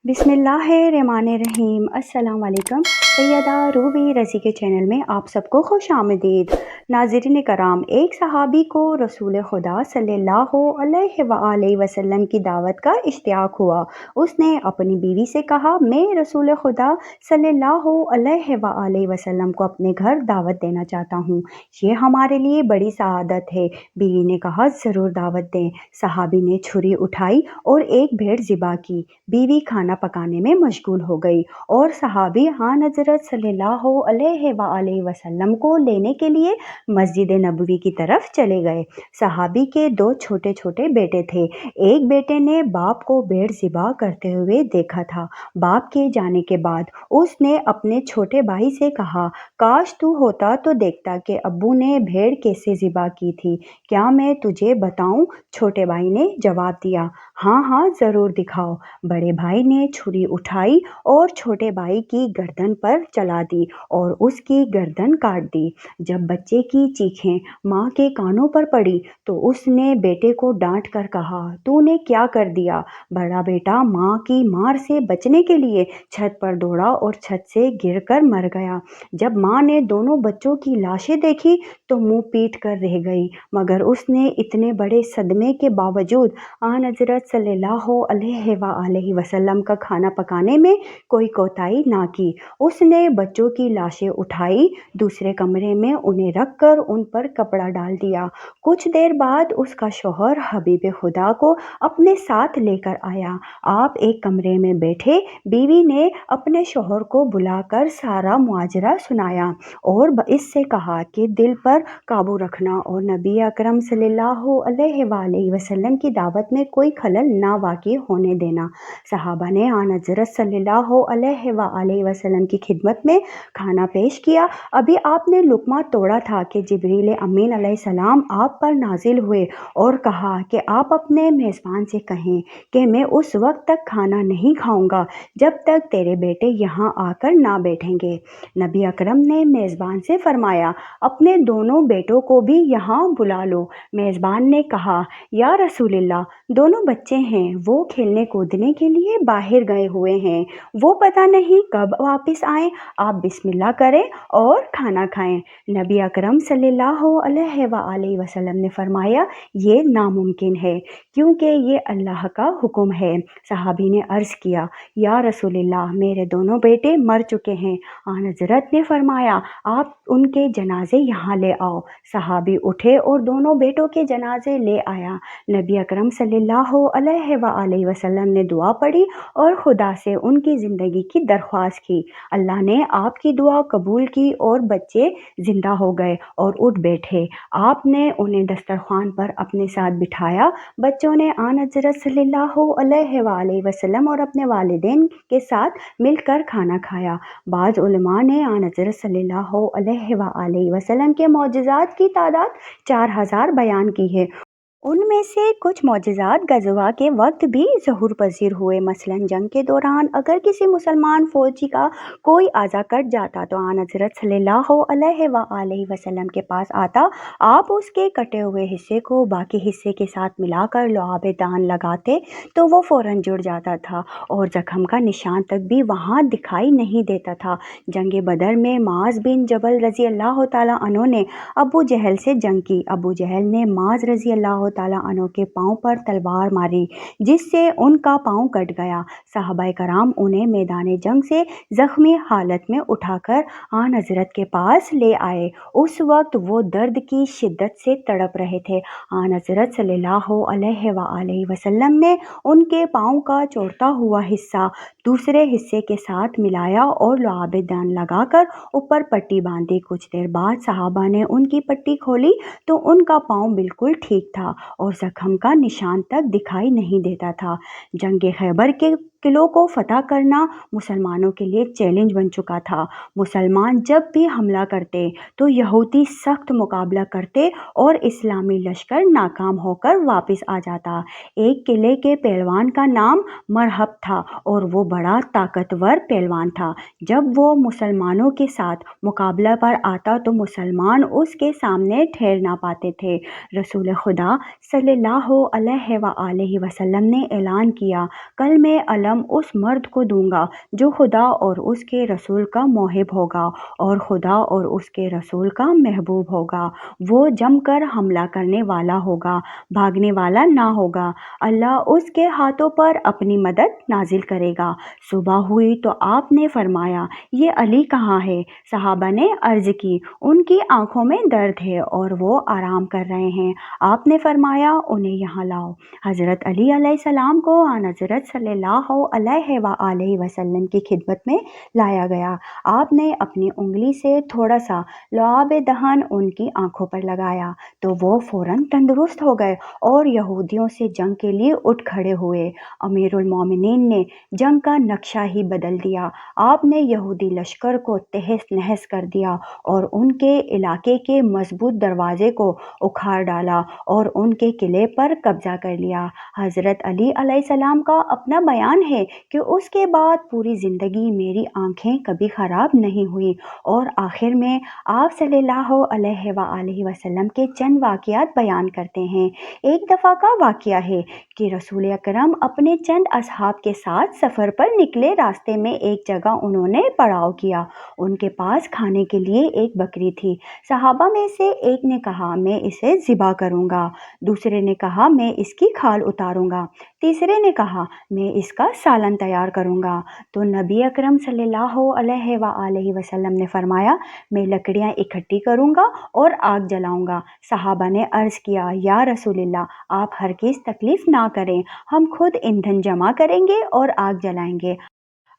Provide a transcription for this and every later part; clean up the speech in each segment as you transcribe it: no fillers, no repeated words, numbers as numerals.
बिस्मिल्लाहिर्रहमानिर्रहीम। अस्सलाम वालेकुम। सैयदा रूबी रज़ी के चैनल में आप सबको खुश आमदीद। नाज़रीन कराम, एक सहाबी को रसूल खुदा सल्लल्लाहु अलैहि वसल्लम की दावत का इश्तियाक हुआ। उसने अपनी बीवी से कहा, मैं रसूल खुदा सल्लल्लाहु अलैहि वसल्लम को अपने घर दावत देना चाहता हूँ। ये हमारे लिए बड़ी सआदत है। बीवी ने कहा, ज़रूर दावत दें। सहाबी ने छुरी उठाई और एक भेड़ ज़िबा की। बीवी खाना पकाने में मशगूल हो गई और सहाबी आन हज़रत सल्लल्लाहु अलैहि वसल्लम को लेने के लिए मस्जिद नबवी की तरफ चले गए। सहाबी के दो छोटे छोटे बेटे थे। एक बेटे ने बाप को भेड़ ज़िबा करते हुए देखा था। बाप के जाने के बाद उसने अपने छोटे भाई से कहा, काश तू होता तो देखता कि अब्बू ने भेड़ कैसे ज़िबा की थी। क्या मैं तुझे बताऊं? छोटे भाई ने जवाब दिया, हाँ हाँ ज़रूर दिखाओ। बड़े भाई ने छुरी उठाई और छोटे भाई की गर्दन पर चला दी और उसकी गर्दन काट दी। जब बच्चे की चीखें माँ के कानों पर पड़ी तो उसने बेटे को डांट कर कहा, तूने क्या कर दिया? बड़ा बेटा माँ की मार से बचने के लिए छत पर दौड़ा और छत से गिरकर मर गया। जब माँ ने दोनों बच्चों की लाशें देखी तो मुंह पीट कर रह गई, मगर उसने इतने बड़े सदमे के बावजूद आन हज़रत सल्लल्लाहु अलैहि वसल्लम का खाना पकाने में कोई कोताही ना की। उसने बच्चों की लाशें उठाई, दूसरे कमरे में उन्हें रखकर उन पर कपड़ा डाल दिया। कुछ देर बाद उसका शौहर हबीब खुदा को अपने साथ लेकर आया। आप एक कमरे में बैठे। बीवी ने अपने शौहर को बुलाकर सारा मुआजरा सुनाया और इससे कहा कि दिल पर काबू रखना और नबी अकरम सल्लल्लाहु अलैहि वसल्लम की दावत में कोई खलल ना वाक़ई होने देना। सहाबा ने आन हज़रत सल्लल्लाहु अलैहि वसल्लम की खिदमत में खाना पेश किया। अभी आपने लुक़मा तोड़ा था कि जिब्रील अमीन अलैहिस्सलाम आप पर नाजिल हुए और कहा कि आप अपने मेज़बान से कहें कि मैं उस वक्त तक खाना नहीं खाऊंगा जब तक तेरे बेटे यहाँ आकर ना बैठेंगे। नबी अकरम ने मेज़बान से फरमाया, अपने दोनों बेटों को भी यहाँ बुला लो। मेज़बान ने कहा, या रसूलल्लाह, दोनों बच्चे हैं, वो खेलने कूदने के लिए बाहर गए हुए हैं, वो पता नहीं कब वापस आएं। आप बिस्मिल्लाह करें और खाना खाएं। नबी अकरम सल्लल्लाहु अलैहि वसल्लम ने फरमाया, ये नामुमकिन है क्योंकि ये अल्लाह का हुक्म है। सहाबी ने अर्ज़ किया, या रसूलल्लाह, मेरे दोनों बेटे मर चुके हैं। आन हज़रत ने फरमाया, आप उनके जनाजे यहाँ ले आओ। सहाबी उठे और दोनों बेटों के जनाजे ले आया। नबी अकरम सल्लल्लाहु अलैहि वसल्लम ने दुआ पढ़ी और खुदा से उनकी ज़िंदगी की दरख्वास्त की। अल्लाह ने आपकी दुआ कबूल की और बच्चे ज़िंदा हो गए और उठ बैठे। आपने उन्हें दस्तरखान पर अपने साथ बिठाया। बच्चों ने आन हज़रत सल्लल्लाहु अलैहि वसल्लम और अपने वालिदैन के साथ मिलकर खाना खाया। बाज़ उलमा ने आन हज़रत सल्लल्लाहु अलैहि वसल्लम के मौजज़ात की तादाद 4000 बयान की है। उनमें से कुछ मौजज़ात गज़वा के वक्त भी ज़हूर पज़ीर हुए। मसलन जंग के दौरान अगर किसी मुसलमान फ़ौजी का कोई आज़ा कट जाता तो आन हज़रत सल्लल्लाहु अलैहि वसल्लम के पास आता। आप उसके कटे हुए हिस्से को बाकी हिस्से के साथ मिलाकर लुआब दान लगाते तो वो फ़ौरन जुड़ जाता था और ज़ख्म का निशान तक भी वहाँ दिखाई नहीं देता था। जंग बदर में माज़ बिन जबल रज़ी अल्लाह तआला अन्हु ने अबू जहल से जंग की। अबू जहल ने माज़ रज़ी अल्लाह तआला अन्हु के पाँव पर तलवार मारी जिससे उनका पाँव कट गया। सहाबाए कराम उन्हें मैदान जंग से ज़ख्मी हालत में उठाकर आन हज़रत के पास ले आए। उस वक्त वो दर्द की शिद्दत से तड़प रहे थे। आन हज़रत सल्लल्लाहु अलैहि वसल्लम ने उनके पाँव का चौड़ता हुआ हिस्सा दूसरे हिस्से के साथ मिलाया और लुआब दान लगाकर ऊपर पट्टी बांधी। कुछ देर बाद सहाबा ने उनकी पट्टी खोली तो उनका पाँव बिल्कुल ठीक था और ज़ख्म का निशान तक दिखाई नहीं देता था। जंग खैबर के किलों को फतह करना मुसलमानों के लिए चैलेंज बन चुका था। मुसलमान जब भी हमला करते तो यहूदी सख्त मुकाबला करते और इस्लामी लश्कर नाकाम होकर वापस आ जाता। एक किले के पहलवान का नाम मरहब था और वो बड़ा ताकतवर पहलवान था। जब वो मुसलमानों के साथ मुकाबला पर आता तो मुसलमान उसके सामने ठहर ना पाते थे। रसूल खुदा सल्लल्लाहु अलैहि वसल्लम ने ऐलान किया, कल मैं علم اس مرد کو دوں گا جو خدا اور اس کے رسول کا محب ہوگا اور خدا اور اس کے رسول کا محبوب ہوگا۔ وہ جم کر حملہ کرنے والا ہوگا، بھاگنے والا نہ ہوگا۔ اللہ اس کے ہاتھوں پر اپنی مدد نازل کرے گا۔ صبح ہوئی تو آپ نے فرمایا، یہ علی کہاں ہے؟ صحابہ نے عرض کی، ان کی آنکھوں میں درد ہے اور وہ آرام کر رہے ہیں۔ آپ نے فرمایا، انہیں یہاں لاؤ۔ حضرت علی علیہ السلام کو آن حضرت صلی اللہ علیہ وآلہ وسلم کی خدمت میں لایا گیا۔ آپ نے اپنی انگلی سے تھوڑا سا لعاب دہن ان کی آنکھوں پر لگایا تو وہ فوراً تندرست ہو گئے اور یہودیوں سے جنگ کے لیے اٹھ کھڑے ہوئے۔ امیر المومنین نے جنگ کا نقشہ ہی بدل دیا۔ آپ نے یہودی لشکر کو تہس نہس کر دیا اور ان کے علاقے کے مضبوط دروازے کو اکھاڑ ڈالا اور ان کے قلعے پر قبضہ کر لیا۔ حضرت علی علیہ السلام کا اپنا بیان ہے کہ اس کے بعد پوری زندگی میری آنکھیں کبھی خراب نہیں ہوئی، اور آخر میں آپ صلی اللہ علیہ وآلہ وسلم کے چند واقعات بیان کرتے ہیں۔ ایک دفعہ کا واقعہ ہے کہ رسول اکرم اپنے چند اصحاب کے ساتھ سفر پر نکلے۔ راستے میں ایک جگہ انہوں نے پڑاؤ کیا۔ ان کے پاس کھانے کے لیے ایک بکری تھی۔ صحابہ میں سے ایک نے کہا، میں اسے ذبح کروں گا۔ دوسرے نے کہا، میں اس کی کھال اتاروں گا۔ تیسرے نے کہا، میں اس کا سالن تیار کروں گا۔ تو نبی اکرم صلی اللہ علیہ وآلہ وسلم نے فرمایا، میں لکڑیاں اکٹھی کروں گا اور آگ جلاؤں گا۔ صحابہ نے عرض کیا، یا رسول اللہ، آپ ہرگز تکلیف نہ کریں، ہم خود ایندھن جمع کریں گے اور آگ جلائیں گے۔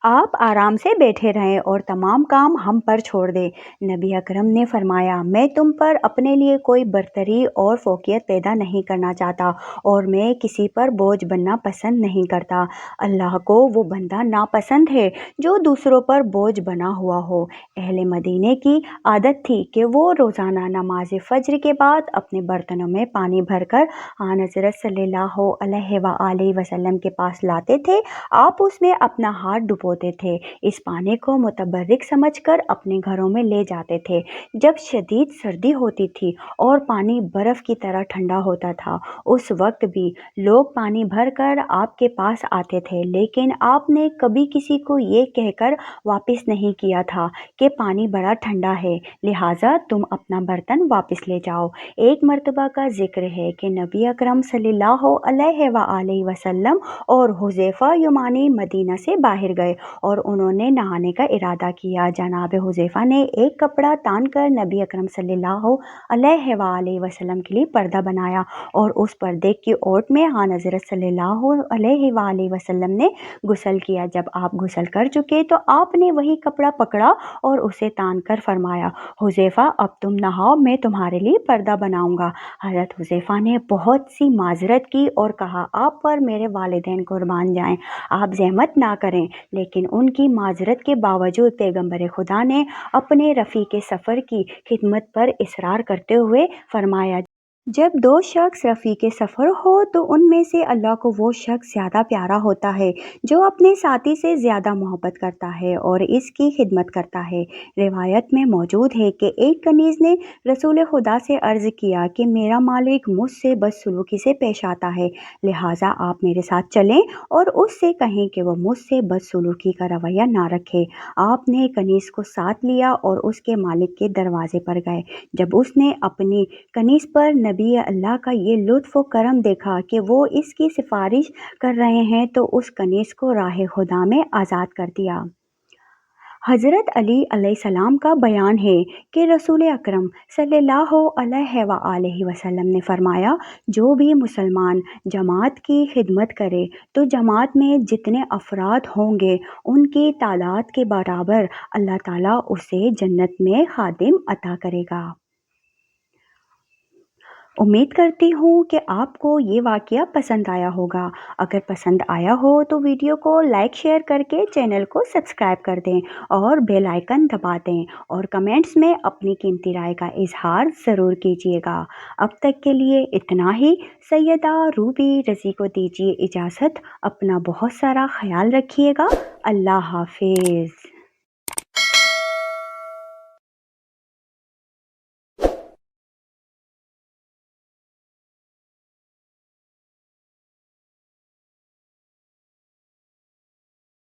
آپ آرام سے بیٹھے رہیں اور تمام کام ہم پر چھوڑ دیں۔ نبی اکرم نے فرمایا، میں تم پر اپنے لیے کوئی برتری اور فوقیت پیدا نہیں کرنا چاہتا اور میں کسی پر بوجھ بننا پسند نہیں کرتا۔ اللہ کو وہ بندہ ناپسند ہے جو دوسروں پر بوجھ بنا ہوا ہو۔ اہل مدینے کی عادت تھی کہ وہ روزانہ نماز فجر کے بعد اپنے برتنوں میں پانی بھر کر آن حضرت صلی اللہ علیہ وآلہ وسلم کے پاس لاتے تھے۔ آپ اس میں اپنا ہاتھ ڈبوتے تھے، اس پانی کو متبرک سمجھ کر اپنے گھروں میں لے جاتے تھے۔ جب شدید سردی ہوتی تھی اور پانی برف کی طرح ٹھنڈا ہوتا تھا، اس وقت بھی لوگ پانی بھر کر آپ کے پاس آتے تھے، لیکن آپ نے کبھی کسی کو یہ کہہ کر واپس نہیں کیا تھا کہ پانی بڑا ٹھنڈا ہے، لہٰذا تم اپنا برتن واپس لے جاؤ۔ ایک مرتبہ کا ذکر ہے کہ نبی اکرم صلی اللہ علیہ وآلہ وسلم اور حذیفہ یمانی مدینہ سے باہر گئے اور انہوں نے نہانے کا ارادہ کیا۔ جناب حذیفہ نے ایک کپڑا تان کر نبی اکرم صلی اللہ علیہ وآلہ وسلم کے لیے پردہ بنایا اور اس پردے کی اوٹ میں آن حضرت صلی اللہ علیہ وآلہ وسلم نے غسل کیا۔ جب آپ غسل کر چکے تو آپ نے وہی کپڑا پکڑا اور اسے تان کر فرمایا، حذیفہ اب تم نہاؤ، میں تمہارے لیے پردہ بناؤں گا۔ حضرت حذیفہ نے بہت سی معذرت کی اور کہا، آپ پر میرے والدین قربان جائیں، آپ زحمت نہ کریں، لیکن ان کی معذرت کے باوجود پیغمبر خدا نے اپنے رفیق سفر کی خدمت پر اصرار کرتے ہوئے فرمایا، جب دو شخص رفیق سفر ہو تو ان میں سے اللہ کو وہ شخص زیادہ پیارا ہوتا ہے جو اپنے ساتھی سے زیادہ محبت کرتا ہے اور اس کی خدمت کرتا ہے۔ روایت میں موجود ہے کہ ایک کنیز نے رسول خدا سے عرض کیا کہ میرا مالک مجھ سے بدسلوکی سے پیش آتا ہے، لہٰذا آپ میرے ساتھ چلیں اور اس سے کہیں کہ وہ مجھ سے بدسلوکی کا رویہ نہ رکھے۔ آپ نے کنیز کو ساتھ لیا اور اس کے مالک کے دروازے پر گئے۔ جب اس نے اپنی کنیز پر نبی اللہ کا یہ لطف و کرم دیکھا کہ وہ اس کی سفارش کر رہے ہیں تو اس کنیز کو راہ خدا میں آزاد کر دیا۔ حضرت علی علیہ السلام کا بیان ہے کہ رسول اکرم صلی اللہ علیہ وآلہ وسلم نے فرمایا، جو بھی مسلمان جماعت کی خدمت کرے تو جماعت میں جتنے افراد ہوں گے ان کی تعداد کے برابر اللہ تعالیٰ اسے جنت میں خادم عطا کرے گا۔ امید کرتی ہوں کہ آپ کو یہ واقعہ پسند آیا ہوگا۔ اگر پسند آیا ہو تو ویڈیو کو لائک شیئر کر کے چینل کو سبسکرائب کر دیں اور بیل آئیکن دبا دیں اور کمنٹس میں اپنی قیمتی رائے کا اظہار ضرور کیجیے گا۔ اب تک کے لیے اتنا ہی۔ سیدہ روبی رضی کو دیجیے اجازت۔ اپنا بہت سارا خیال رکھیے گا۔ اللہ حافظ۔